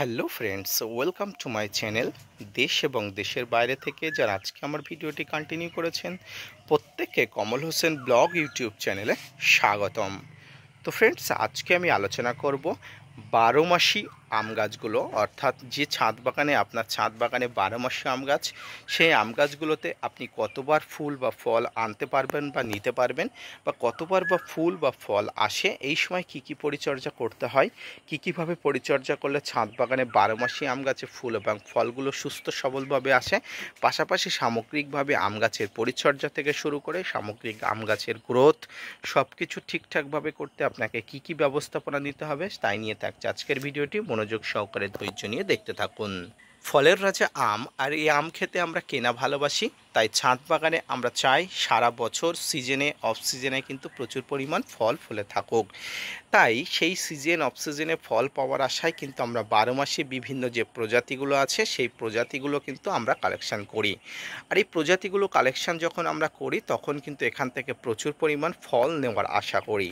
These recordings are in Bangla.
Hello friends, welcome to my channel. দেশ এবং দেশের বাইরে থেকে যারা আজকে আমার ভিডিওটি কন্টিনিউ করেছেন প্রত্যেককে কমল হোসেন ব্লগ ইউটিউব চ্যানেলে স্বাগতম। তো ফ্রেন্ডস, আজকে আমি আলোচনা করব 12 মাসি আম গাছগুলো, অর্থাৎ যে ছাদ বাগানে আপনার ছাদ বাগানে 12 মাসি আম গাছ, সেই আম গাছগুলোতে আপনি কতবার ফুল বা ফল আনতে পারবেন বা নিতে পারবেন, বা কতবার বা ফুল বা ফল আসে, এই সময় কি কি পরিচর্যা করতে হয়, কীভাবে পরিচর্যা করলে ছাদ বাগানে 12 মাসি আম গাছে ফুল এবং ফলগুলো সুস্থ সবলভাবে আসে, পাশাপাশি সামগ্রিকভাবে আম গাছের পরিচর্যা থেকে শুরু করে সামগ্রিক আম গাছের গ্রোথ সব কিছু ঠিকঠাকভাবে করতে আপনাকে কি কি ব্যবস্থাপনা নিতে হবে, তাই নিয়ে থাকছে আজকের ভিডিওটি। মনোযোগ সহকারে ধৈর্য নিয়ে দেখতে থাকুন। ফলের রাজা আম, আর এই আম খেতে আমরা কেনা ভালোবাসি, তাই ছাদ বাগানে আমরা চাই সারা বছর সিজনে অফ সিজনে কিন্তু প্রচুর পরিমাণ ফল ফলে থাকুক। তাই সেই সিজন অফ সিজনে ফল পাওয়ার আশায় কিন্তু আমরা 12 মাসে বিভিন্ন যে প্রজাতিগুলো আছে সেই প্রজাতিগুলো কিন্তু আমরা কালেকশান করি। আর এই প্রজাতিগুলো কালেকশান যখন আমরা করি তখন কিন্তু এখান থেকে প্রচুর পরিমাণ ফল নেওয়ার আশা করি।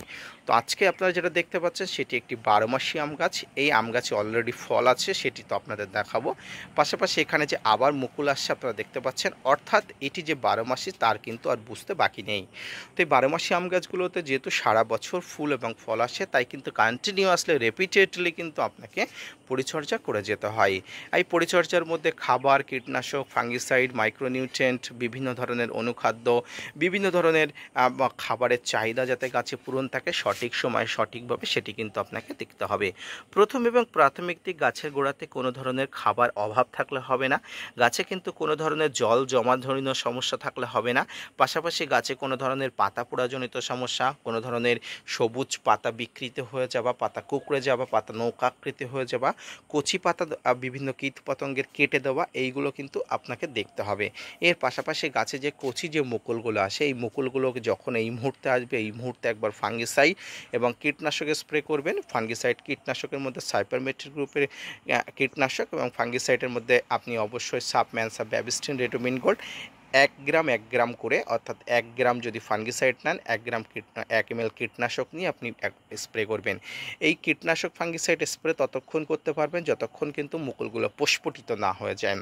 তো আজকে আপনারা যেটা দেখতে পাচ্ছেন সেটি একটি 12 মাসি আম গাছ। এই আম গাছে অলরেডি ফল আছে, সেটি তো আপনাদের দেখাবো। পাশাপাশি এখানে যে আবার মুকুল আসছে আপনারা দেখতে পাচ্ছেন, অর্থাৎ এটি যে 12 মাসি তার কিন্তু আর বুঝতে বাকি নেই। তো এই 12 মাসি আম গাছগুলোতে যেহেতু সারা বছর ফুল এবং ফল আসে, তাই কিন্তু কন্টিনিউয়াসলি রিপিটেডলি কিন্তু আপনাকে পরিচর্যা করে যেতে হয়। এই পরিচর্যার মধ্যে খাবার, কীটনাশক, ফাঙ্গিসাইড, মাইক্রোনিউট্রিয়েন্ট, বিভিন্ন ধরনের অনুখাদ্য, বিভিন্ন ধরনের খাবারের চাহিদা যাতে গাছে পূরণ থাকে সঠিক সময়ে সঠিকভাবে, সেটি কিন্তু আপনাকে দেখতে হবে। প্রথম এবং প্রাথমিক দিক গাছের গোড়াতে কোনো ধরনের খাবার অভাব থাকলে হবে না, গাছে কিন্তু কোনো ধরনের জল জমাধনীয় সমস্যা থাকলে হবে না, পাশাপাশি গাছে কোনো ধরনের পাতা পোড়াজনিত সমস্যা, কোনো ধরনের সবুজ পাতা বিকৃত হয়ে যাওয়া, পাতা কুঁকড়ে যাওয়া, পাতা নৌকাকৃতি হয়ে যাওয়া, কচি পাতা বিভিন্ন কীট পতঙ্গের কেটে দেওয়া, এইগুলো কিন্তু আপনাকে দেখতে হবে। এর পাশাপাশি গাছে যে কচি যে মুকুলগুলো আসে, এই মুকুলগুলোকে যখন এই মুহূর্তে আসবে, এই মুহূর্তে একবার ফাঙ্গিসাইড এবং কীটনাশকে স্প্রে করবেন। ফাঙ্গিসাইড কীটনাশকের মধ্যে সাইপারমেথ্রিন গ্রুপের কীটনাশক, এবং ফাঙ্গিসাইডের মধ্যে আপনি অবশ্যই সাব ম্যানসা, ব্যাবিস্টিন, রেডোমিন গোল্ড 1 গ্রাম করে, অর্থাৎ 1 গ্রাম যদি ফাঙ্গিসাইড নেন 1 ml কীটনাশক নিয়ে আপনি স্প্রে করবেন। এই কীটনাশক ফাঙ্গিসাইড স্প্রে ততক্ষণ করতে পারবেন যতক্ষণ কিন্তু মুকুলগুলো প্রস্ফুটিত না হয়ে যায়।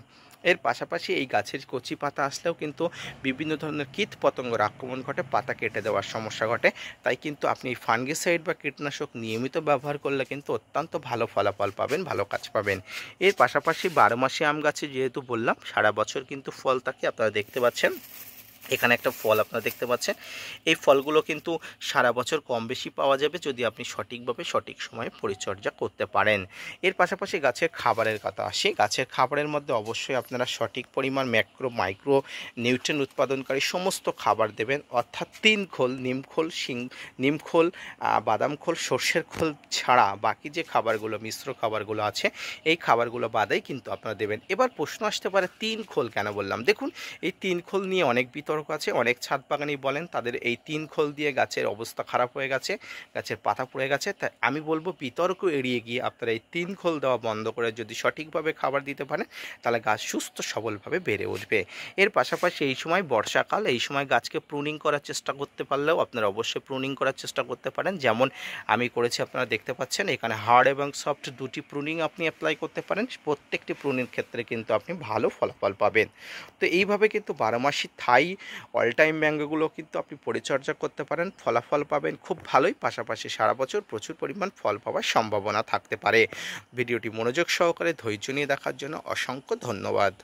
এর পাশাপাশি এই গাছের কচি পাতা আসলেও কিন্তু বিভিন্ন ধরনের কীট পতঙ্গের আক্রমণ ঘটে, পাতা কেটে দেওয়ার সমস্যা ঘটে। তাই কিন্তু আপনি ফাঙ্গিসাইড বা কীটনাশক নিয়মিত ব্যবহার করলে কিন্তু অত্যন্ত ভালো ফলাফল পাবেন, ভালো কাজ পাবেন। এর পাশাপাশি 12 মাসি আম গাছে যেহেতু বললাম সারা বছর কিন্তু ফল থাকে, আপনারা দেখতে পাচ্ছেন এখানে একটা ফল আপনারা দেখতে পাচ্ছেন। এই ফলগুলো কিন্তু সারা বছর কম বেশি পাওয়া যাবে যদি আপনি সঠিকভাবে সঠিক সময়ে পরিচর্যা করতে পারেন। এর পাশাপাশি গাছের খাবারের কথা আসি। গাছের খাবারের মধ্যে অবশ্যই আপনারা সঠিক পরিমাণ ম্যাক্রো মাইক্রো নিউট্রিয়েন্ট উৎপাদনকারী সমস্ত খাবার দেবেন, অর্থাৎ 3 খোল, নিমখোল, নিমখোল, বাদাম খোল, সর্ষের খোল ছাড়া বাকি যে খাবারগুলো মিশ্র খাবারগুলো আছে এই খাবারগুলো বাদেই কিন্তু আপনারা দেবেন। এবার প্রশ্ন আসতে পারে 3 খোল কেন বললাম। দেখুন, এই 3 খোল নিয়ে অনেক বিতর্ক আছে, অনেক ছাদ বাগানি বলেন তাদের এই 3 খোল দিয়ে গাছের অবস্থা খারাপ হয়ে গেছে, গাছের পাতা পড়ে গেছে। তাই আমি বলবো বিতর্ক এড়িয়ে গিয়ে আপনারা এই 3 খোল দেওয়া বন্ধ করে যদি সঠিকভাবে খাবার দিতে পারেন তাহলে গাছ সুস্থ সবলভাবে বেড়ে উঠবে। এর পাশাপাশি এই সময় বর্ষাকাল, এই সময় গাছকে প্রুনিং করার চেষ্টা করতে পারলেও আপনারা অবশ্যই প্রুনিং করার চেষ্টা করতে পারেন, যেমন আমি করেছি। আপনারা দেখতে পাচ্ছেন এখানে হার্ড এবং সফট দুটি প্রুনিং আপনি অ্যাপ্লাই করতে পারেন, প্রত্যেকটি প্রুনিং ক্ষেত্রে কিন্তু আপনি ভালো ফলাফল পাবেন। তো এইভাবে কিন্তু 12 মাসি থাই অল টাইম ম্যাঙ্গোগুলো কিন্তু আপনি পরিচর্যা করতে পারেন, ফলাফল পাবেন খুব ভালোই। পাশাপাশি সারা বছর প্রচুর পরিমাণ ফল পাওয়ার সম্ভাবনা থাকতে পারে। ভিডিওটি মনোযোগ সহকারে ধৈর্য নিয়ে দেখার জন্য অসংখ্য ধন্যবাদ।